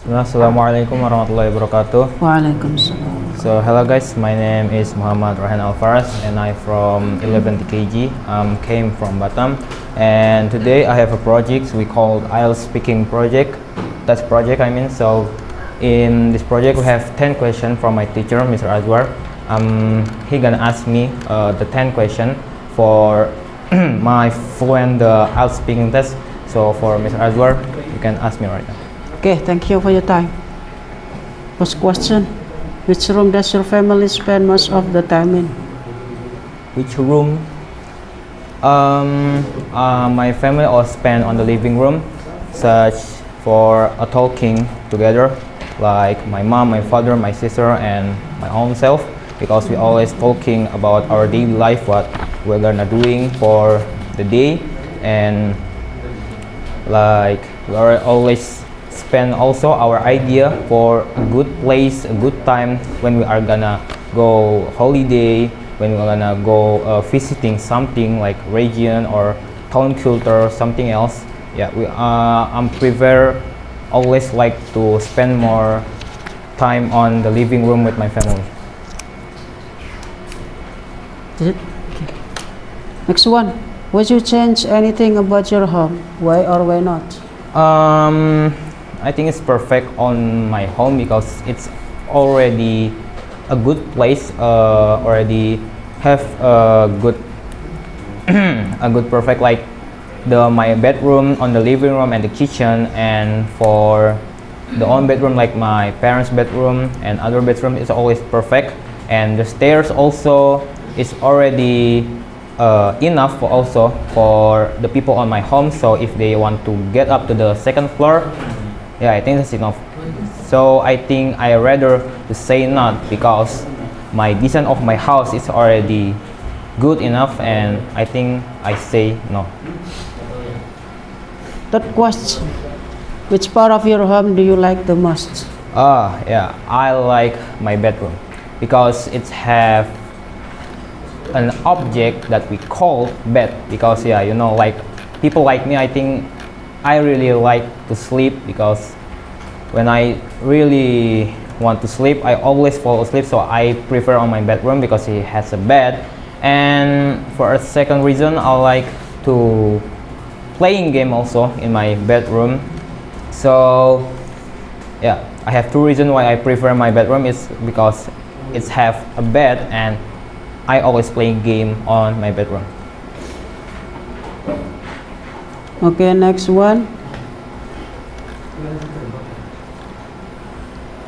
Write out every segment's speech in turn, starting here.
Assalamualaikum warahmatullahi wabarakatuh. Waalaikumsalam. So hello guys, my name is Muhammad Rohan Alfaras and I from 11 TKG. Came from Batam, and today I have a project we called IELTS Speaking Project. That's project I mean. So in this project we have 10 questions from my teacher, Mr. Azwar. He gonna ask me the 10 question for my fluent IELTS speaking test. So for Mr. Azwar, you can ask me right now. Okay, thank you for your time. First question: which room does your family spend most of the time in? Which room? My family all spend on the living room, such for a talking together, like my mom, my father, my sister, and my own self, because we always talking about our daily life, what we're gonna doing for the day, and like we are always spend also our idea for a good place, a good time when we are gonna go holiday, when we're gonna go visiting something like region or town culture, something else. Yeah, I'm prefer always like to spend more time on the living room with my family. Is it? Okay. Next one: would you change anything about your home? Why or why not? I think it's perfect on my home because it's already a good place. Already have a good a good perfect like my bedroom on the living room and the kitchen, and for the own bedroom like my parents' bedroom and other bedroom is always perfect, and the stairs also is already enough for also for the people on my home. So if they want to get up to the second floor, yeah, I think that's enough. So I think I rather to say not, because my design of my house is already good enough, and I think I say no. Third question: which part of your home do you like the most? Yeah, I like my bedroom because it have an object that we call bed, because yeah, you know, like people like me, I think I really like to sleep, because when I really want to sleep I always fall asleep, so I prefer on my bedroom because it has a bed. And for a second reason, I like to playing game also in my bedroom. So yeah, I have two reasons why I prefer my bedroom. Is because it's have a bed and I always play game on my bedroom. Okay, next one: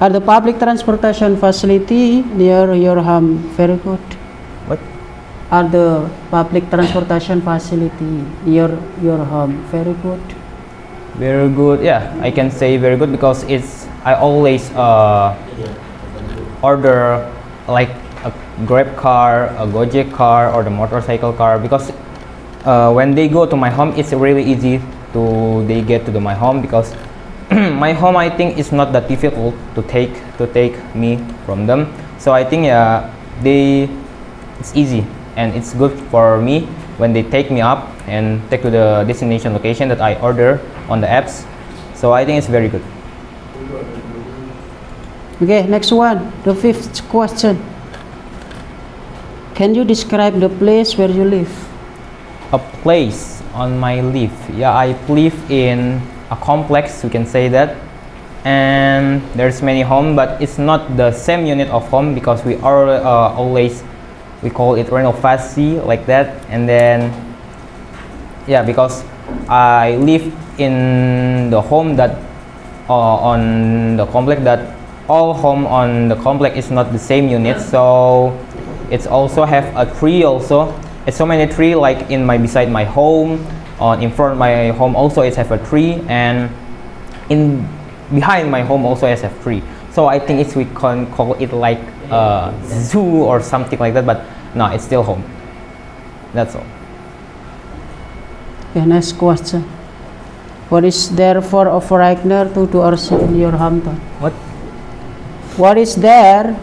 are the public transportation facility near your home very good? What? Are the public transportation facility near your home very good? Very good. Yeah, I can say very good because it's I always order like a Grab car, a Gojek car, or the motorcycle car, because when they go to my home, it's really easy to they get to my home, because my home I think is not that difficult to take me from them. So I think yeah, it's easy and it's good for me when they take me up and take to the destination location that I order on the apps. So I think it's very good. Okay, next one, the fifth question: can you describe the place where you live? A place on my live. Yeah, I live in a complex, we can say that, and there's many home, but it's not the same unit of home, because we are always we call it renovasi like that. And then yeah, because I live in the home that on the complex, that all home on the complex is not the same unit, so it's also have a tree also. It's so many tree like in my beside my home, on in front of my home also it have a tree, and in behind my home also it have tree. So I think it's we can call it like a zoo or something like that, but no, it's still home. That's all. Okay, next question: what is there for a foreigner to do or see in your hometown? What? What is there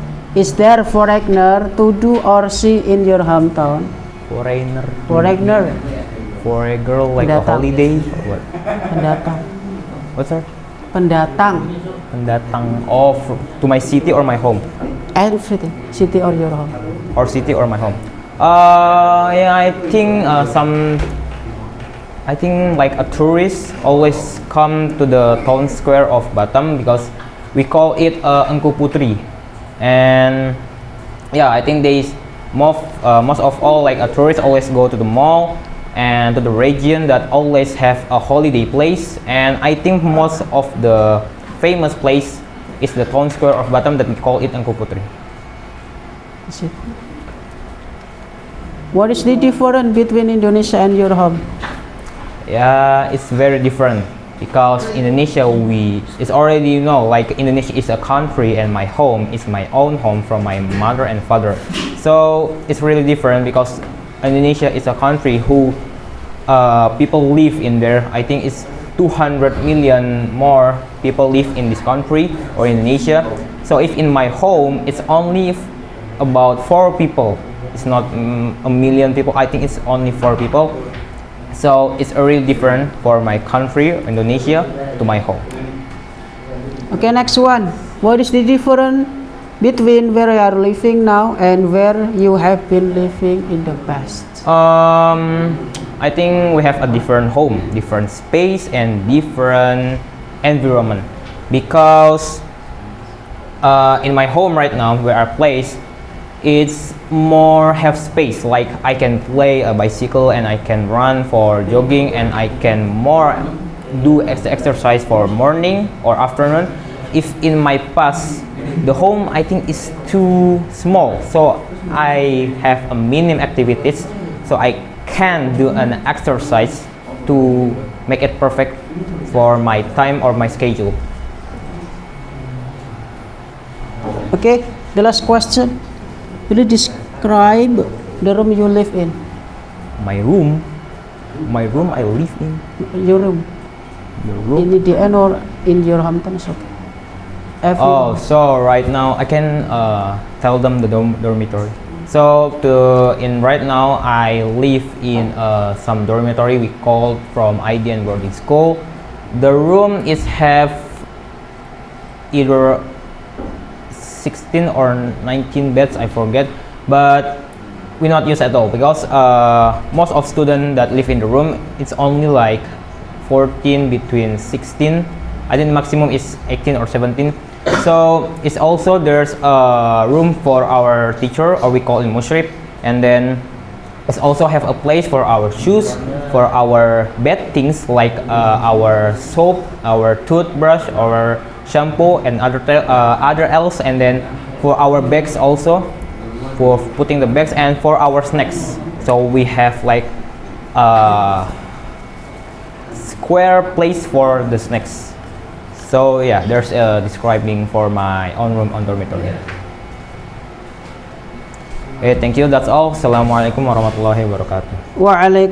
foreigner to do or see in your hometown? Foreigner. Foreigner, For a girl like a Pendatang. holiday or what? pendatang. What's that? Pendatang. Pendatang of to my city or my home? Everything. City or your home. Or city or my home? Yeah, I think like a tourist always come to the town square of Batam because we call it Engku Putri, and yeah, I think most of all like a tourist always go to the mall and to the region that always have a holiday place, and I think most of the famous place is the town square of Batam that we call it Engku Putri. That's it. What is the difference between Indonesia and your home? Yeah, it's very different because Indonesia it's already like Indonesia is a country and my home is my own home from my mother and father. So it's really different because Indonesia is a country who people live in there. I think it's 200 million more people live in this country or Indonesia. So if in my home it's only about 4 people, it's not a million people. I think it's only 4 people. So it's really different for my country, Indonesia, to my home. Okay, next one. What is the difference between where you are living now and where you have been living in the past? I think we have a different home, different space, and different environment. Because in my home right now, where I place, it's more have space, like I can play a bicycle and I can run for jogging and I can more do exercise for morning or afternoon. If in my past the home I think is too small, so I have a minimum activities, so I can do an exercise to make it perfect for my time or my schedule. Okay, the last question. Will you describe the room you live in? My room I live in. Your room. The room. In the end or in your hometown is okay. Oh, so right now I can tell them the dormitory. So right now I live in some dormitory we call from IDN boarding school. The room is have either 16 or 19 beds, I forget, but we not use at all because most of students that live in the room, it's only like 14 between 16. I think maximum is 18 or 17. So it's also there's a room for our teacher, or we call it mushrif, and then it's also have a place for our shoes, for our bed things like our soap, our toothbrush, our shampoo, and other else, and then for our bags also, for putting the bags, and for our snacks. So we have like a square place for the snacks. So yeah, there's a describing for my own room on dormitory. Okay, thank you. That's all. Assalamualaikum warahmatullahi wabarakatuh. Waalaikumsalam.